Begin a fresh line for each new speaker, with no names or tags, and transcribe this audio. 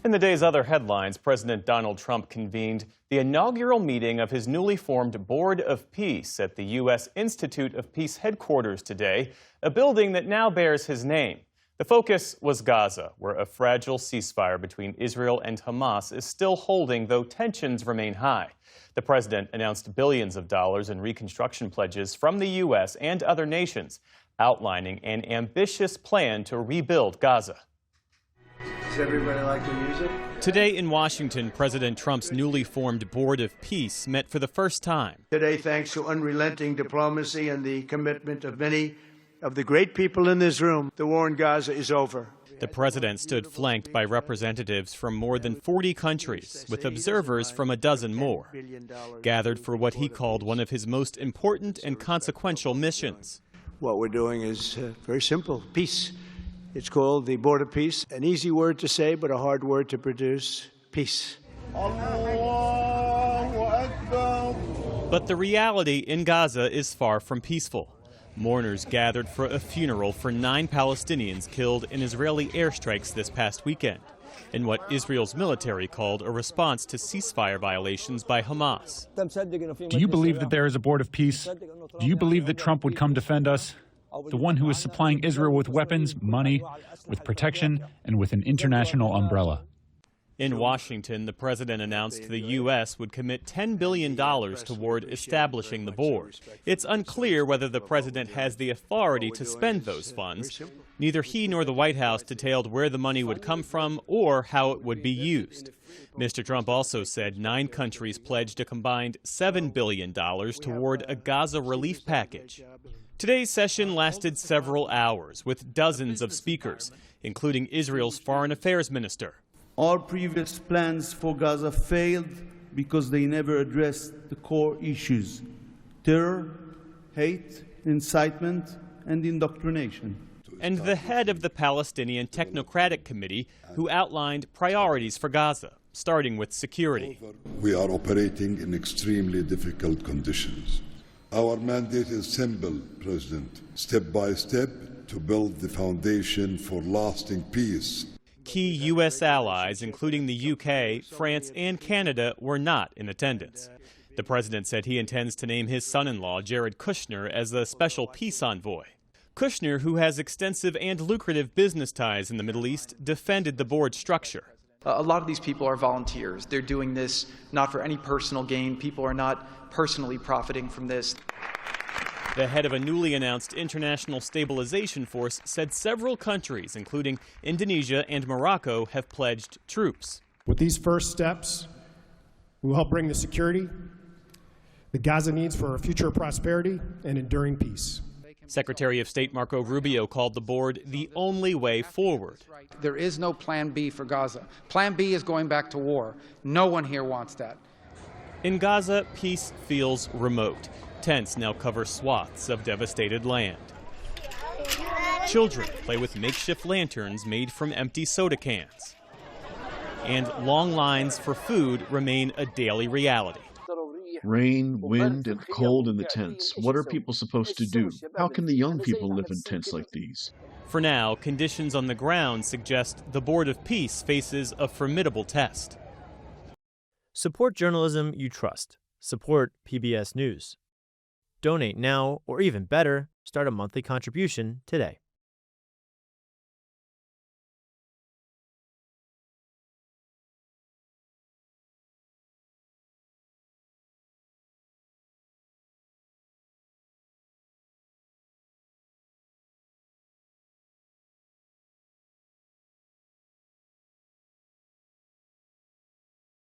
In the day's other headlines, President Donald Trump convened the inaugural meeting of his newly formed Board of Peace at the U.S. Institute of Peace headquarters today, a building that now bears his name. The focus was Gaza, where a fragile ceasefire between Israel and Hamas is still holding, though tensions remain high. The president announced billions of dollars in reconstruction pledges from the U.S. and other nations, outlining an ambitious plan to rebuild Gaza.
Does everybody like the music?
Today in Washington, President Trump's newly formed Board of Peace met for the first time.
Today, thanks to unrelenting diplomacy and the commitment of many of the great people in this room, the war in Gaza is over.
The president stood flanked by representatives from more than 40 countries, with observers from a dozen more, gathered for what he called one of his most important and consequential missions.
What we're doing is very simple: peace. It's called the Board of Peace. An easy word to say, but a hard word to produce: peace.
But the reality in Gaza is far from peaceful. Mourners gathered for a funeral for 9 Palestinians killed in Israeli airstrikes this past weekend, in what Israel's military called a response to ceasefire violations by Hamas.
Do you believe that there is a Board of Peace? Do you believe that Trump would come defend us? The one who is supplying Israel with weapons, money, with protection, and with an international umbrella.
In Washington, the president announced the U.S. would commit $10 billion toward establishing the board. It's unclear whether the president has the authority to spend those funds. Neither he nor the White House detailed where the money would come from or how it would be used. Mr. Trump also said 9 countries pledged a combined $7 billion toward a Gaza relief package. Today's session lasted several hours with dozens of speakers, including Israel's foreign affairs minister.
Our previous plans for Gaza failed because they never addressed the core issues: terror, hate, incitement, and indoctrination.
And the head of the Palestinian Technocratic Committee, who outlined priorities for Gaza, starting with security.
We are operating in extremely difficult conditions. Our mandate is simple, President: step by step to build the foundation for lasting peace.
Key U.S. allies, including the UK, France, and Canada, were not in attendance. The president said he intends to name his son-in-law, Jared Kushner, as the special peace envoy. Kushner, who has extensive and lucrative business ties in the Middle East, defended the board structure.
A lot of these people are volunteers. They're doing this not for any personal gain. People are not personally profiting from this.
The head of a newly announced international stabilization force said several countries, including Indonesia and Morocco, have pledged troops.
With these first steps, we will help bring the security that Gaza needs for a future of prosperity and enduring peace.
Secretary of State Marco Rubio called the board the only way forward.
There is no plan B for Gaza. Plan B is going back to war. No one here wants that.
In Gaza, peace feels remote. Tents now cover swaths of devastated land. Children play with makeshift lanterns made from empty soda cans. And long lines for food remain a daily reality.
Rain, wind, and cold in the tents. What are people supposed to do? How can the young people live in tents like these?
For now, conditions on the ground suggest the Board of Peace faces a formidable test.
Support journalism you trust. Support PBS News. Donate now, or even better, start a monthly contribution today.